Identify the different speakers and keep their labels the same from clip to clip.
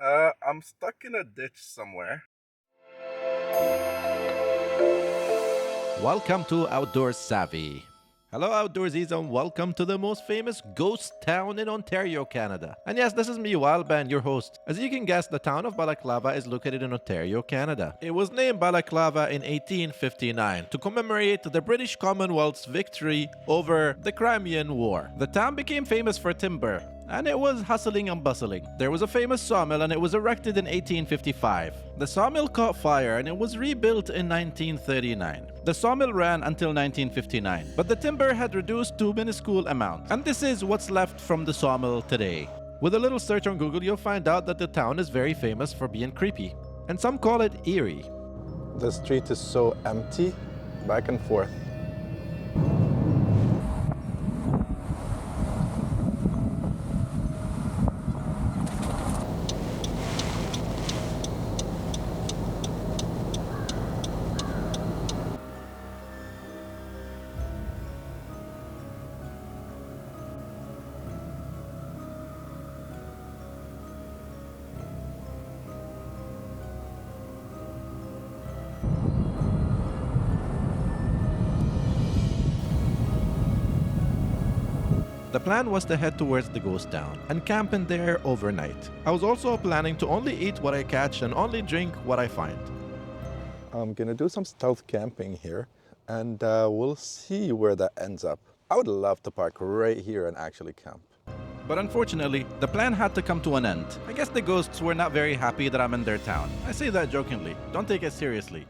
Speaker 1: I'm stuck in a ditch somewhere.
Speaker 2: Welcome to Outdoor Savvy. Hello, outdoorsies, and welcome to the most famous ghost town in Ontario, Canada. And yes, this is me, Wildban, your host. As you can guess, the town of Balaclava is located in Ontario, Canada. It was named Balaclava in 1859 to commemorate the British Commonwealth's victory over the Crimean War. The town became famous for timber, and it was hustling and bustling. There was a famous sawmill and it was erected in 1855. The sawmill caught fire and it was rebuilt in 1939. The sawmill ran until 1959, but the timber had reduced to minuscule amount, and this is what's left from the sawmill today. With a little search on Google, you'll find out that the town is very famous for being creepy, and some call it eerie.
Speaker 1: The street is so empty, back and forth.
Speaker 2: The plan was to head towards the ghost town and camp in there overnight. I was also planning to only eat what I catch and only drink what I find.
Speaker 1: I'm gonna do some stealth camping here, and we'll see where that ends up. I would love to park right here and actually camp.
Speaker 2: But unfortunately, the plan had to come to an end. I guess the ghosts were not very happy that I'm in their town. I say that jokingly. Don't take it seriously.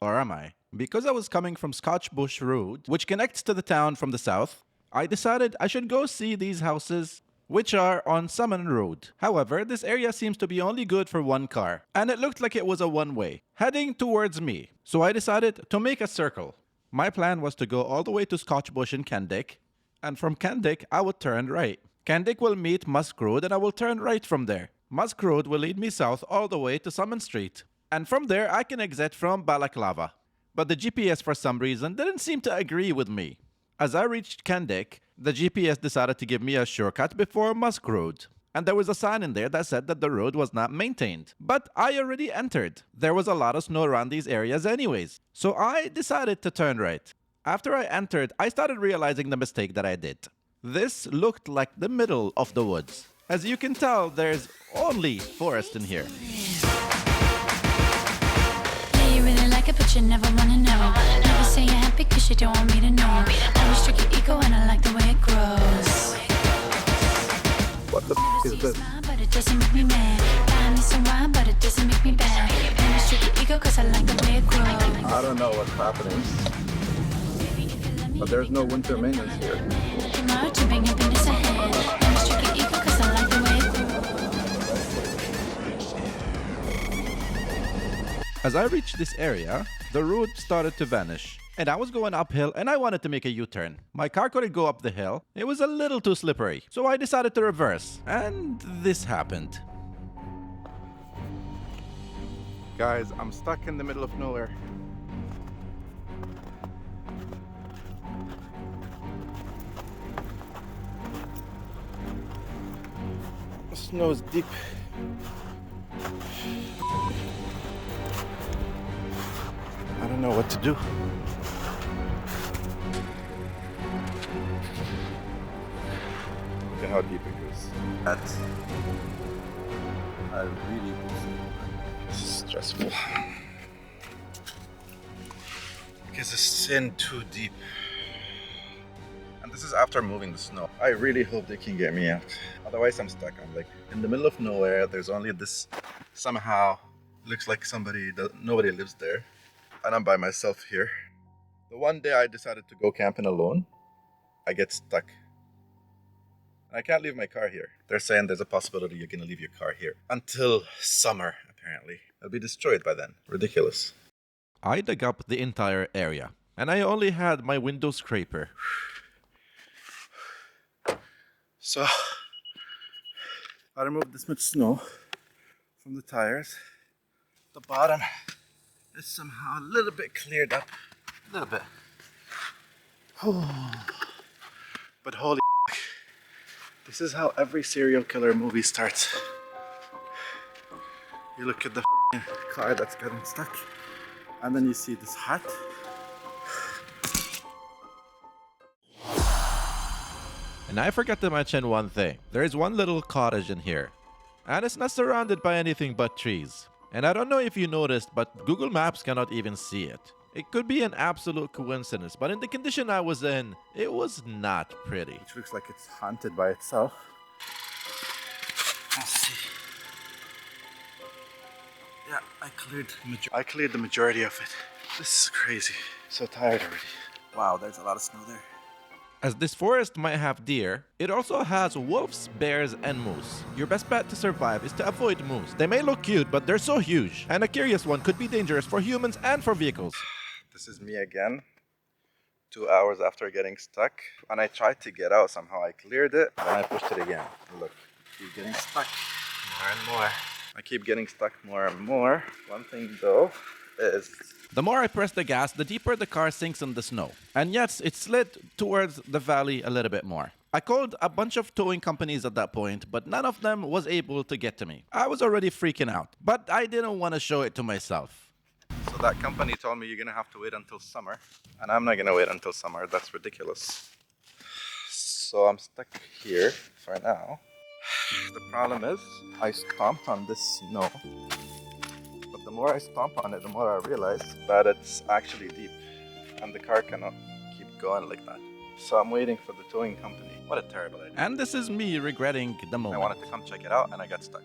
Speaker 2: Or am I? Because I was coming from Scotch Bush Road, which connects to the town from the south, I decided I should go see these houses, which are on Summon Road. However, this area seems to be only good for one car, and it looked like it was a one-way, heading towards me. So I decided to make a circle. My plan was to go all the way to Scotch Bush in Kendick, and from Kendick I would turn right. Kendick will meet Musk Road and I will turn right from there. Musk Road will lead me south all the way to Summon Street. And from there I can exit from Balaclava. But the GPS for some reason didn't seem to agree with me. As I reached Kendick, the GPS decided to give me a shortcut before Musk Road. And there was a sign in there that said that the road was not maintained. But I already entered. There was a lot of snow around these areas anyways. So I decided to turn right. After I entered, I started realizing the mistake that I did. This looked like the middle of the woods. As you can tell, there's only forest in here.
Speaker 3: Yeah, you really like it, but you never wanna know. Never say you're happy cause you don't want me to know. I restrict your ego and I like the way it grows.
Speaker 1: What the is this?
Speaker 3: Smile, but it doesn't make me mad. Buy me some wine, but it doesn't make me bad. I restrict your ego cause I like the way it grows.
Speaker 1: I don't know what's happening, but there's no winter maintenance here.
Speaker 3: Tomorrow to bring happiness ahead. I restrict your ego cause I like the way it grows.
Speaker 2: As I reached this area, the road started to vanish. And I was going uphill and I wanted to make a U-turn. My car couldn't go up the hill. It was a little too slippery. So I decided to reverse. And this happened.
Speaker 1: Guys, I'm stuck in the middle of nowhere. The snow is deep. I don't know what to do. Look at how deep it goes. That's I really this is stressful. Because it's in too deep. And this is after moving the snow. I really hope they can get me out. Otherwise I'm stuck. I'm like in the middle of nowhere. There's only this somehow looks like nobody lives there. And I'm by myself here. The one day I decided to go camping alone, I get stuck. And I can't leave my car here. They're saying there's a possibility you're gonna leave your car here until summer, apparently. It'll be destroyed by then. Ridiculous.
Speaker 2: I dug up the entire area. And I only had my window scraper.
Speaker 1: So, I removed this much snow from the tires. The bottom is somehow a little bit cleared up. A little bit. But holy this is how every serial killer movie starts. You look at the car that's getting stuck, and then you see this hut.
Speaker 2: And I forgot to mention one thing. There is one little cottage in here, and it's not surrounded by anything but trees. And I don't know if you noticed, but Google Maps cannot even see it. It could be an absolute coincidence, but in the condition I was in, it was not pretty.
Speaker 1: Which looks like it's haunted by itself. Let's see. Yeah, I cleared the majority of it. This is crazy. So tired already. Wow, there's a lot of snow there.
Speaker 2: As this forest might have deer, it also has wolves, bears, and moose. Your best bet to survive is to avoid moose. They may look cute, but they're so huge, and a curious one could be dangerous for humans and for vehicles.
Speaker 1: This is me again, 2 hours after getting stuck. And I tried to get out somehow. I cleared it, and I pushed it again. Look, keep getting stuck more and more. I keep getting stuck more and more. One thing though is
Speaker 2: the more I press the gas, the deeper the car sinks in the snow. And yes, it slid towards the valley a little bit more. I called a bunch of towing companies at that point, but none of them was able to get to me. I was already freaking out, but I didn't want to show it to myself.
Speaker 1: so that company told me you're gonna have to wait until summer, and I'm not gonna wait until summer. That's ridiculous. So I'm stuck here for now. The problem is I stomped on this snow. But the more I stomp on it, the more I realize that it's actually deep and the car cannot keep going like that. So I'm waiting for the towing company. What a terrible idea.
Speaker 2: And this is me regretting the
Speaker 1: I
Speaker 2: moment.
Speaker 1: wanted to come check it out and I got stuck.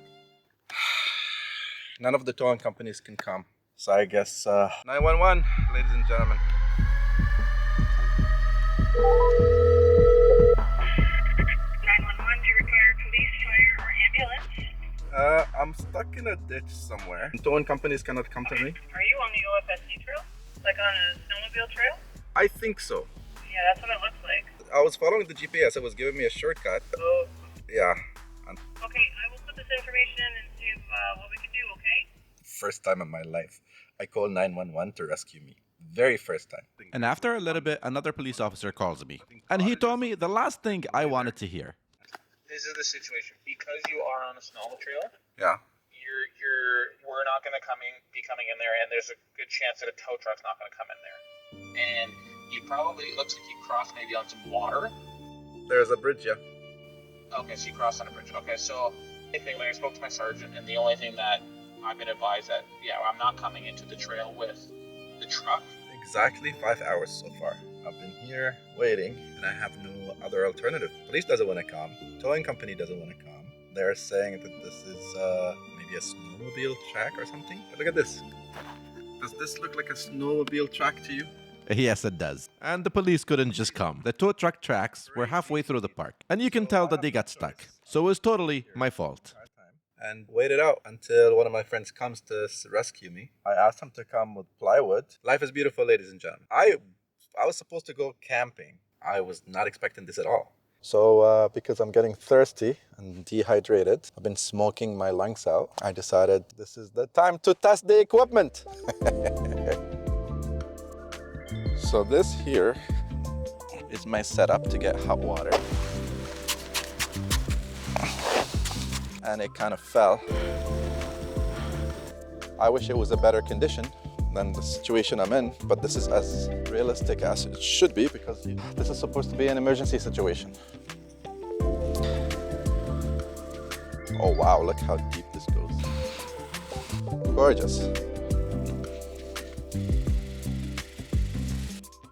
Speaker 1: None of the towing companies can come. So I guess 911, ladies and gentlemen.
Speaker 4: 911, do you require police, fire, or ambulance?
Speaker 1: I'm stuck in a ditch somewhere. Towing companies cannot come to me.
Speaker 4: Are you on the OFSC trail? Like on a snowmobile trail?
Speaker 1: I think so.
Speaker 4: Yeah, that's what it looks like.
Speaker 1: I was following the GPS. It was giving me a shortcut.
Speaker 4: Oh,
Speaker 1: Yeah.
Speaker 4: okay, I will put this information in and see if, what we can do, okay?
Speaker 1: First time in my life, I called 911 to rescue me. Very first time.
Speaker 2: And after a little bit, another police officer calls me. And he told me the last thing I wanted to hear.
Speaker 5: This is the situation. Because you are on a snow trail,
Speaker 1: Yeah.
Speaker 5: we're not going to be coming in there, and there's a good chance that a tow truck's not going to come in there. And you probably, it looks like you crossed maybe on some water.
Speaker 1: There's a bridge, yeah.
Speaker 5: Okay, so you crossed on a bridge. Okay, so when I spoke to my sergeant, and the only thing that I've been advised that, yeah, I'm not coming into the trail with the truck.
Speaker 1: Exactly 5 hours so far. I've been here waiting and I have no other alternative. Police doesn't want to come. Towing company doesn't want to come. They're saying that this is maybe a snowmobile track or something. But look at this. Does this look like a snowmobile track to you?
Speaker 2: Yes, it does. And the police couldn't just come. The tow truck tracks were halfway through the park. And you can tell that they got stuck. So it was totally my fault.
Speaker 1: And waited out until one of my friends comes to rescue me. I asked him to come with plywood. Life is beautiful, ladies and gentlemen. I was supposed to go camping. I was not expecting this at all. So because I'm getting thirsty and dehydrated, I've been smoking my lungs out. I decided this is the time to test the equipment. So this here is my setup to get hot water. And it kind of fell. I wish it was a better condition than the situation I'm in, but this is as realistic as it should be because this is supposed to be an emergency situation. Oh wow, look how deep this goes. Gorgeous.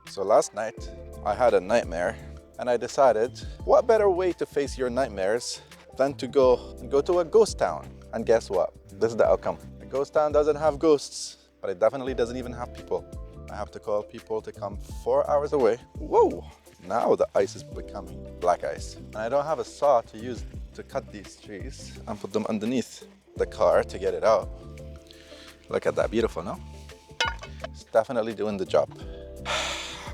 Speaker 1: So last night I had a nightmare and I decided what better way to face your nightmares than to go to a ghost town. And guess what? This is the outcome. A ghost town doesn't have ghosts, but it definitely doesn't even have people. I have to call people to come 4 hours away. Whoa! Now the ice is becoming black ice. And I don't have a saw to use to cut these trees and put them underneath the car to get it out. Look at that, beautiful, no? It's definitely doing the job.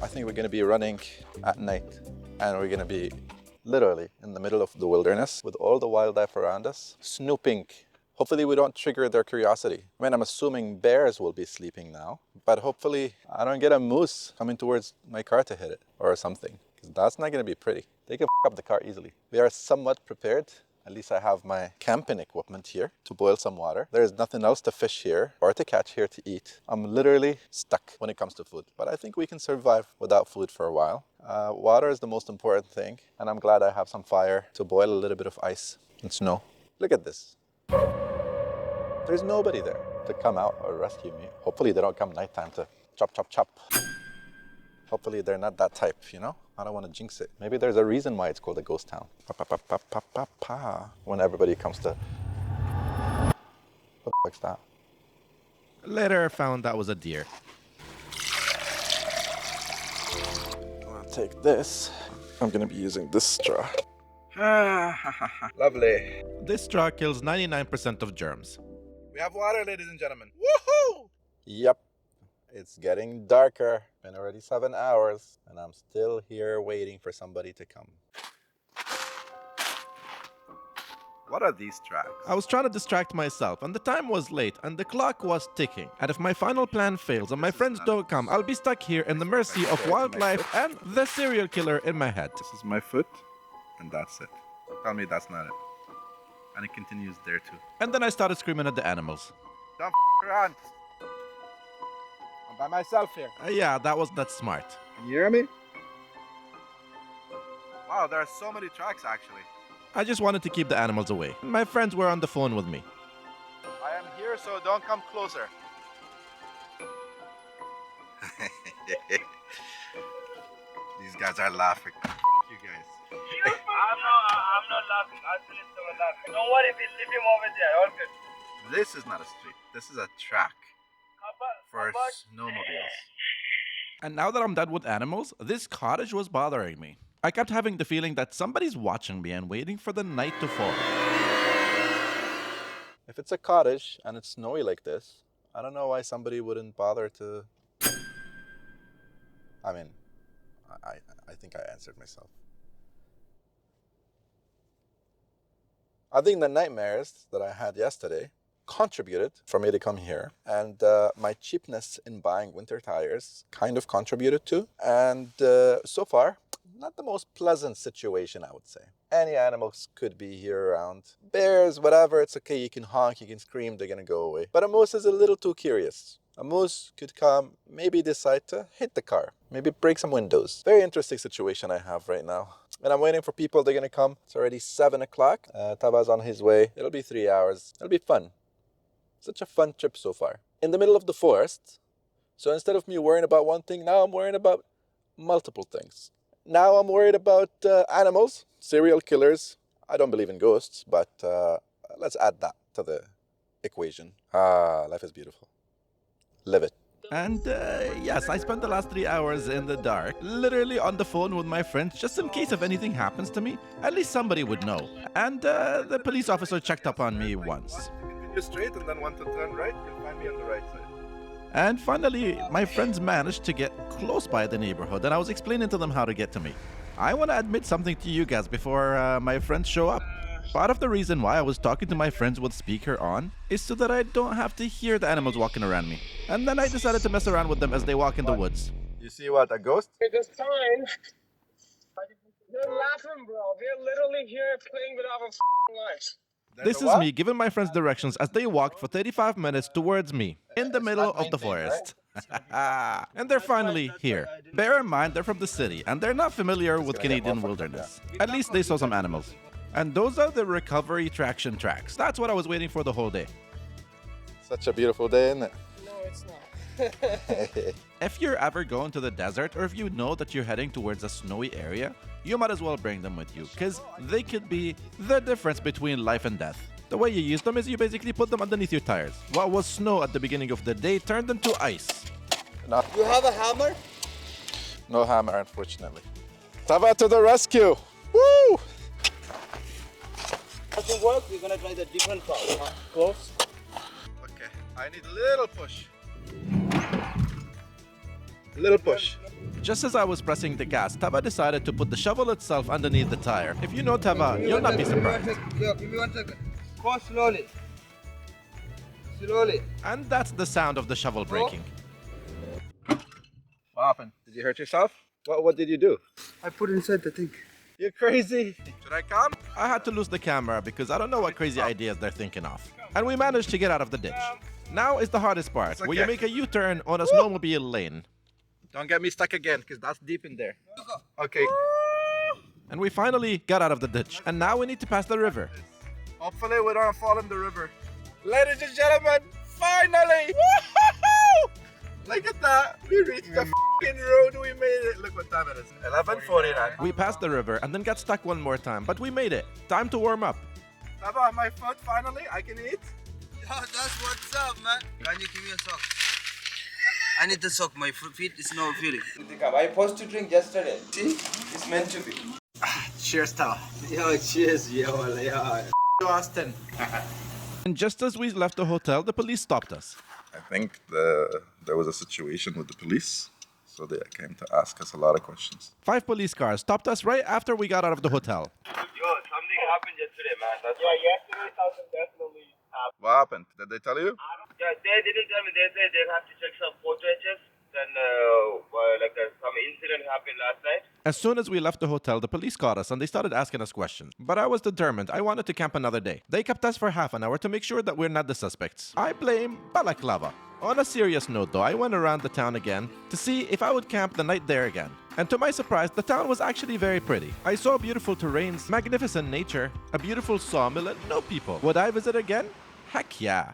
Speaker 1: I think we're gonna be running at night and we're gonna be literally in the middle of the wilderness with all the wildlife around us, snooping. Hopefully we don't trigger their curiosity. I mean, I'm assuming bears will be sleeping now, but hopefully I don't get a moose coming towards my car to hit it or something, because that's not gonna be pretty. They can f up the car easily. We are somewhat prepared. At least I have my camping equipment here to boil some water. There's nothing else to fish here or to catch here to eat. I'm literally stuck when it comes to food, but I think we can survive without food for a while. Water is the most important thing, and I'm glad I have some fire to boil a little bit of ice and snow. Look at this. There's nobody there to come out or rescue me. Hopefully they don't come nighttime to chop, chop, chop. Hopefully they're not that type, you know? I don't want to jinx it. Maybe there's a reason why it's called a ghost town. Pa, pa, pa, pa, pa, pa, pa. When everybody comes to... What the fuck's that?
Speaker 2: Later, I found that was a deer.
Speaker 1: I'll take this. I'm gonna be using this straw. Lovely.
Speaker 2: This straw kills 99% of germs.
Speaker 1: We have water, ladies and gentlemen. Woohoo! Yep. It's getting darker. Been already 7 hours, and I'm still here waiting for somebody to come. What are these tracks?
Speaker 2: I was trying to distract myself, and the time was late, and the clock was ticking. And if my final plan fails and my friends don't come, I'll be stuck here in the mercy of wildlife and the serial killer in my head.
Speaker 1: This is my foot, and that's it. Tell me that's not it. And it continues there too.
Speaker 2: And then I started screaming at the animals.
Speaker 1: Don't around. I'm by myself here.
Speaker 2: Yeah, that was not smart.
Speaker 1: Can you hear me? Wow, there are so many tracks actually.
Speaker 2: I just wanted to keep the animals away. My friends were on the phone with me.
Speaker 1: I am here, so don't come closer. These guys are laughing. You guys.
Speaker 4: I'm not laughing. Actually, someone laughing. Don't worry, we'll leave him over there. All good.
Speaker 1: This is not a street. This is a track for snowmobiles.
Speaker 2: And now that I'm done with animals, this cottage was bothering me. I kept having the feeling that somebody's watching me and waiting for the night to fall.
Speaker 1: If it's a cottage and it's snowy like this, I don't know why somebody wouldn't bother to... I mean, I think I answered myself. I think the nightmares that I had yesterday contributed for me to come here, and my cheapness in buying winter tires kind of contributed too. And so far, not the most pleasant situation, I would say. Any animals could be here around. Bears, whatever, it's okay. You can honk, you can scream, they're gonna go away. But a moose is a little too curious. A moose could come, maybe decide to hit the car, maybe break some windows. Very interesting situation I have right now. And I'm waiting for people, they're gonna come. It's already 7 o'clock. Taba's on his way. It'll be 3 hours. It'll be fun. Such a fun trip so far. In the middle of the forest. So instead of me worrying about one thing, now I'm worrying about multiple things. Now I'm worried about animals, serial killers. I don't believe in ghosts, but let's add that to the equation. Life is beautiful. Live it.
Speaker 2: And yes, I spent the last 3 hours in the dark, literally on the phone with my friends, just in case if anything happens to me, at least somebody would know. And the police officer checked up on me once.
Speaker 1: Continue straight and then want to turn right, you'll find me on the right side.
Speaker 2: And finally, my friends managed to get close by the neighborhood, and I was explaining to them how to get to me. I want to admit something to you guys before my friends show up. Part of the reason why I was talking to my friends with speaker on is so that I don't have to hear the animals walking around me. And then I decided to mess around with them as they walk in the woods.
Speaker 1: You see what, a ghost?
Speaker 4: It's fine. They're laughing, bro. We're literally here playing with our lives.
Speaker 2: This is me giving my friends directions as they walked for 35 minutes towards me in the middle of the forest. And they're finally here. Bear in mind they're from the city and they're not familiar with Canadian wilderness. At least they saw some animals. And those are the recovery traction tracks. That's what I was waiting for the whole day.
Speaker 1: Such a beautiful day, isn't it?
Speaker 4: No, it's not.
Speaker 2: If you're ever going to the desert or if you know that you're heading towards a snowy area, you might as well bring them with you because they could be the difference between life and death. The way you use them is you basically put them underneath your tires. What was snow at the beginning of the day turned into ice.
Speaker 1: No.
Speaker 4: You have a hammer?
Speaker 1: No hammer, unfortunately. Tava to the rescue! Woo!
Speaker 4: Doesn't work, we're gonna try the different part. Close.
Speaker 1: Okay, I need a little push. A little push.
Speaker 2: Just as I was pressing the gas, Tava decided to put the shovel itself underneath the tire. If you know Tava, you'll not be surprised.
Speaker 6: Give me 1 second. Go slowly. Slowly.
Speaker 2: And that's the sound of the shovel breaking.
Speaker 1: What happened? Did you hurt yourself? What did you do?
Speaker 6: I put inside the thing.
Speaker 1: You crazy? Should I come?
Speaker 2: I had to lose the camera because I don't know what crazy ideas they're thinking of. And we managed to get out of the ditch. Now is the hardest part,
Speaker 1: It's
Speaker 2: where you
Speaker 1: okay.
Speaker 2: make a U-turn on a snowmobile lane.
Speaker 1: Don't get me stuck again, because that's deep in there. Okay.
Speaker 2: And we finally got out of the ditch. And now we need to pass the river.
Speaker 1: Hopefully we don't fall in the river. Ladies and gentlemen, finally! Woo-hoo-hoo! Look at that! We reached the f***ing road, we made it! Look what time it is. 11:49.
Speaker 2: We passed the river and then got stuck one more time, but we made it. Time to warm up.
Speaker 1: Baba, my foot finally, I can eat.
Speaker 6: Yo, that's what's up, man. Can you give me a sock? I need the sock. My feet is no feeling. I supposed to drink yesterday. See? It's meant to be.
Speaker 1: Cheers, Tao.
Speaker 6: Yo, cheers, yo, yo.
Speaker 1: Austin.
Speaker 2: And just as we left the hotel, the police stopped us.
Speaker 1: I think there was a situation with the police, so they came to ask us a lot of questions.
Speaker 2: 5 police cars stopped us right after we got out of the hotel.
Speaker 6: Yo, something happened yesterday, man. That's
Speaker 4: yesterday something definitely happened.
Speaker 1: What happened? Did they tell you?
Speaker 6: Yeah, they didn't tell me. They said they have to check some footages. Then, some incident happened last night.
Speaker 2: As soon as we left the hotel, the police caught us and they started asking us questions. But I was determined. I wanted to camp another day. They kept us for half an hour to make sure that we're not the suspects. I blame Balaclava. On a serious note though, I went around the town again to see if I would camp the night there again. And to my surprise, the town was actually very pretty. I saw beautiful terrains, magnificent nature, a beautiful sawmill, and no people. Would I visit again? Heck yeah.